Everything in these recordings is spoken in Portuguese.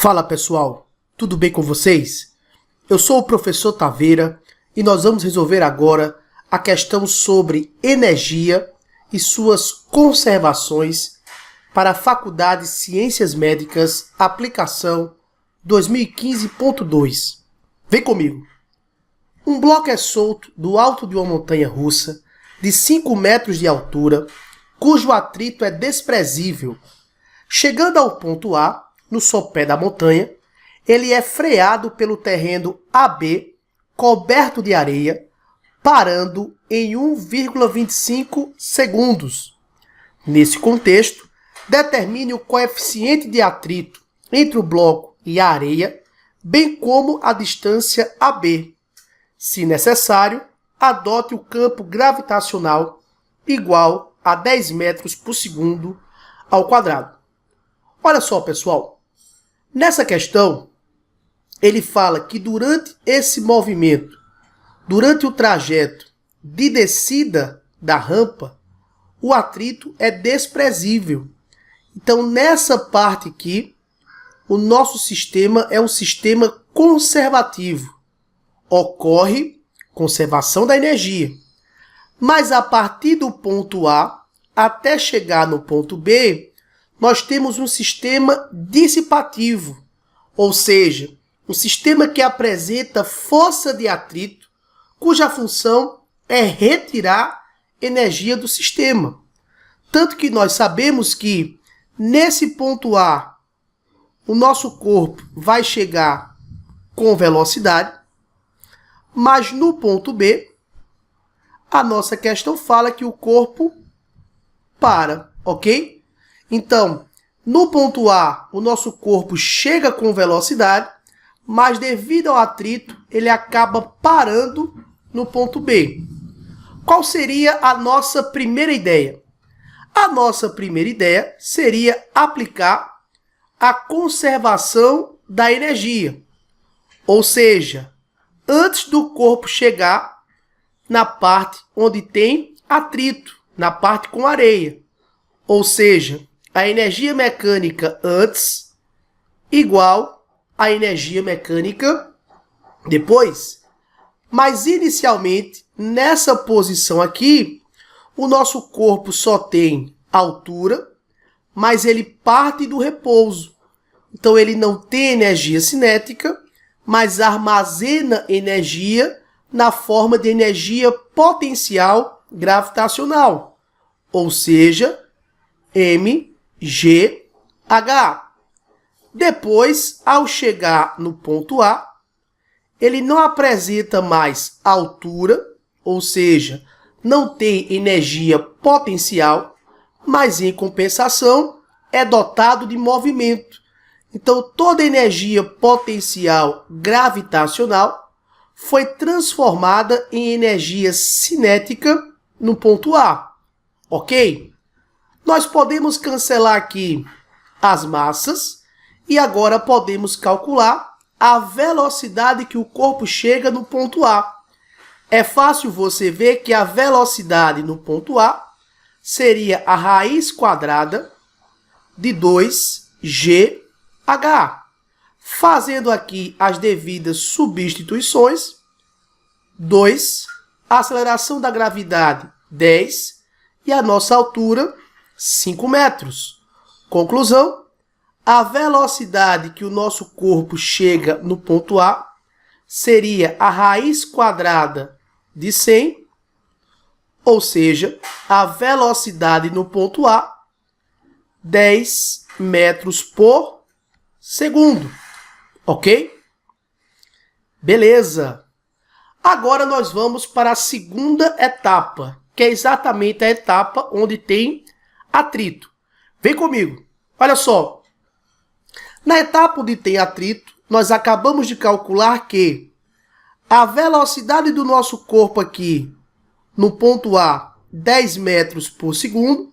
Fala pessoal, tudo bem com vocês? Eu sou o professor Taveira e nós vamos resolver agora a questão sobre energia e suas conservações para a Faculdade de Ciências Médicas, aplicação 2015.2. Vem comigo! Um bloco é solto do alto de uma montanha russa de 5 metros de altura, cujo atrito é desprezível. Chegando ao ponto A, no sopé da montanha, ele é freado pelo terreno AB, coberto de areia, parando em 1,25 segundos. Nesse contexto, determine o coeficiente de atrito entre o bloco e a areia, bem como a distância AB. Se necessário, adote o campo gravitacional igual a 10 metros por segundo ao quadrado. Olha só, pessoal. Nessa questão, ele fala que durante esse movimento, durante o trajeto de descida da rampa, o atrito é desprezível. Então, nessa parte aqui, o nosso sistema é um sistema conservativo. Ocorre conservação da energia. Mas a partir do ponto A até chegar no ponto B, nós temos um sistema dissipativo, ou seja, um sistema que apresenta força de atrito, cuja função é retirar energia do sistema. Tanto que nós sabemos que, nesse ponto A, o nosso corpo vai chegar com velocidade, mas no ponto B, a nossa questão fala que o corpo para, ok? Então, no ponto A, o nosso corpo chega com velocidade, mas devido ao atrito, ele acaba parando no ponto B. Qual seria a nossa primeira ideia? A nossa primeira ideia seria aplicar a conservação da energia. Ou seja, antes do corpo chegar na parte onde tem atrito, na parte com areia. Ou seja, a energia mecânica antes igual à energia mecânica depois. Mas inicialmente, nessa posição aqui, o nosso corpo só tem altura, mas ele parte do repouso. Então ele não tem energia cinética, mas armazena energia na forma de energia potencial gravitacional, ou seja, mgh. Depois, ao chegar no ponto A, ele não apresenta mais altura, ou seja, não tem energia potencial, mas em compensação é dotado de movimento. Então, toda energia potencial gravitacional foi transformada em energia cinética no ponto A, ok? Nós podemos cancelar aqui as massas e agora podemos calcular a velocidade que o corpo chega no ponto A. É fácil você ver que a velocidade no ponto A seria a raiz quadrada de 2gh. Fazendo aqui as devidas substituições, 2, a aceleração da gravidade 10 e a nossa altura 5 metros. Conclusão, a velocidade que o nosso corpo chega no ponto A seria a raiz quadrada de 100, ou seja, a velocidade no ponto A, 10 metros por segundo. Ok? Beleza. Agora nós vamos para a segunda etapa, que é exatamente a etapa onde tem atrito. Vem comigo. Olha só. Na etapa onde tem atrito, nós acabamos de calcular que a velocidade do nosso corpo aqui, no ponto A, 10 metros por segundo,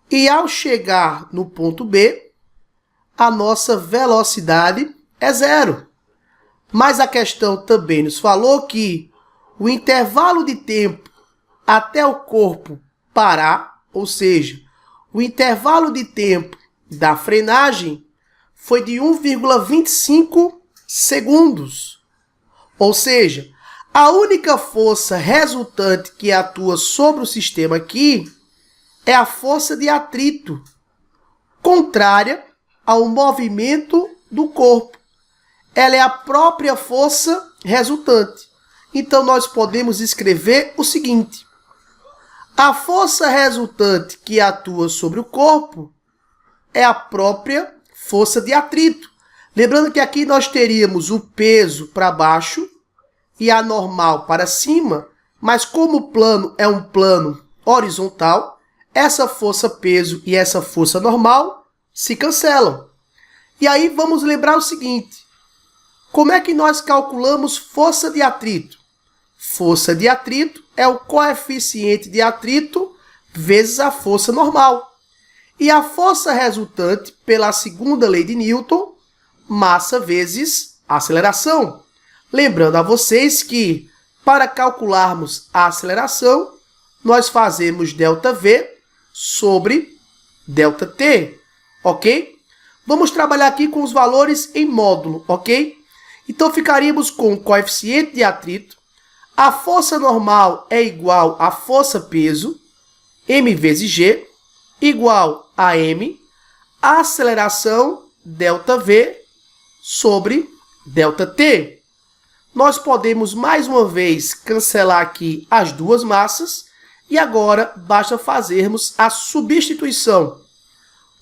e ao chegar no ponto B, a nossa velocidade é 0. Mas a questão também nos falou que o intervalo de tempo até o corpo parar, ou seja, o intervalo de tempo da frenagem, foi de 1,25 segundos. Ou seja, a única força resultante que atua sobre o sistema aqui é a força de atrito, contrária ao movimento do corpo. Ela é a própria força resultante. Então, nós podemos escrever o seguinte: a força resultante que atua sobre o corpo é a própria força de atrito. Lembrando que aqui nós teríamos o peso para baixo e a normal para cima, mas como o plano é um plano horizontal, essa força peso e essa força normal se cancelam. E aí vamos lembrar o seguinte: como é que nós calculamos força de atrito? Força de atrito é o coeficiente de atrito vezes a força normal. E a força resultante, pela segunda lei de Newton, massa vezes aceleração. Lembrando a vocês que, para calcularmos a aceleração, nós fazemos ΔV sobre ΔT, ok? Vamos trabalhar aqui com os valores em módulo, ok? Então, ficaríamos com o coeficiente de atrito. A força normal é igual à força peso, m vezes g, igual a m, a aceleração, ΔV, sobre ΔT. Nós podemos, mais uma vez, cancelar aqui as duas massas e agora basta fazermos a substituição.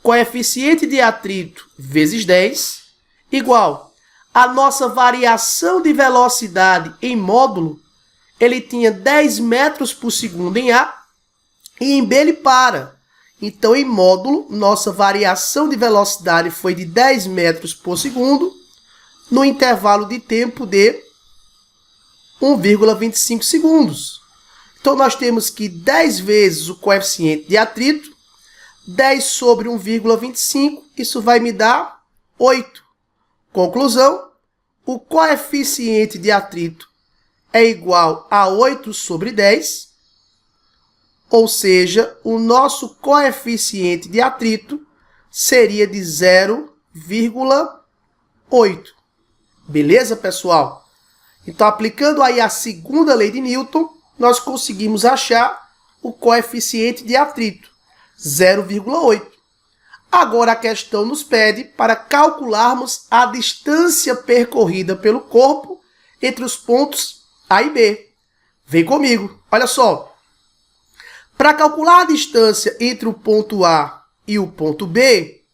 Coeficiente de atrito vezes 10 igual a nossa variação de velocidade em módulo. Ele tinha 10 metros por segundo em A e em B ele para. Então, em módulo, nossa variação de velocidade foi de 10 metros por segundo no intervalo de tempo de 1,25 segundos. Então, nós temos que 10 vezes o coeficiente de atrito, 10 sobre 1,25, isso vai me dar 8. Conclusão, o coeficiente de atrito é igual a 8 sobre 10, ou seja, o nosso coeficiente de atrito seria de 0,8. Beleza, pessoal? Então, aplicando aí a segunda lei de Newton, nós conseguimos achar o coeficiente de atrito, 0,8. Agora, a questão nos pede para calcularmos a distância percorrida pelo corpo entre os pontos A e B. Vem comigo, olha só. Para calcular a distância entre o ponto A e o ponto B,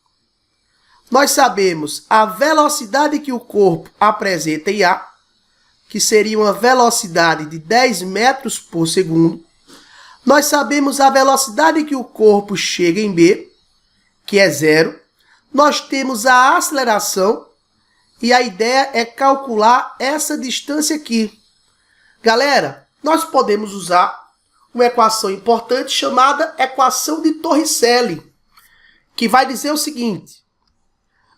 nós sabemos a velocidade que o corpo apresenta em A, que seria uma velocidade de 10 metros por segundo. Nós sabemos a velocidade que o corpo chega em B, que é 0. Nós temos a aceleração e a ideia é calcular essa distância aqui. Galera, nós podemos usar uma equação importante chamada equação de Torricelli, que vai dizer o seguinte: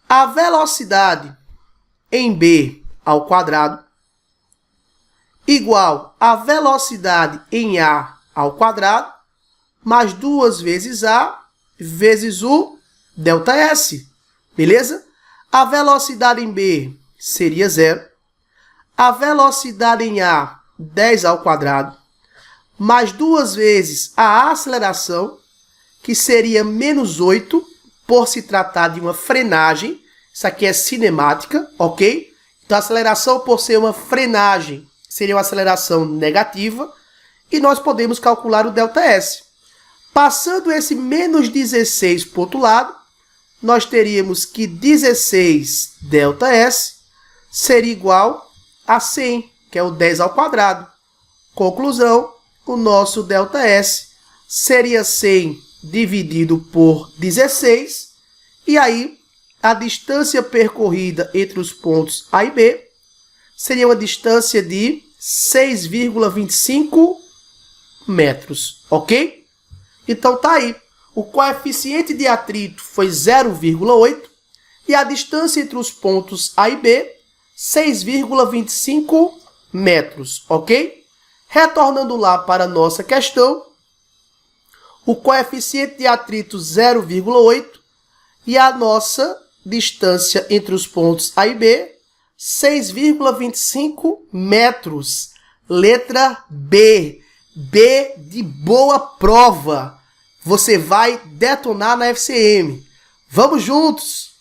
a velocidade em B ao quadrado igual a velocidade em A ao quadrado mais 2 vezes A vezes o ΔS. Beleza? A velocidade em B seria 0. A velocidade em A, 10 ao quadrado, mais 2 vezes a aceleração, que seria menos 8, por se tratar de uma frenagem. Isso aqui é cinemática, ok? Então, a aceleração, por ser uma frenagem, seria uma aceleração negativa. E nós podemos calcular o ΔS. Passando esse menos 16 para o outro lado, nós teríamos que 16 ΔS seria igual a 100, que é o 10 ao quadrado. Conclusão, o nosso ΔS seria 100 dividido por 16, e aí a distância percorrida entre os pontos A e B seria uma distância de 6,25 metros, ok? Então tá aí, o coeficiente de atrito foi 0,8 e a distância entre os pontos A e B, 6,25 metros, ok? Retornando lá para a nossa questão, o coeficiente de atrito 0,8 e a nossa Distância entre os pontos A e B, 6,25 metros. Letra B. B de boa prova. Você vai detonar na FCM. Vamos juntos!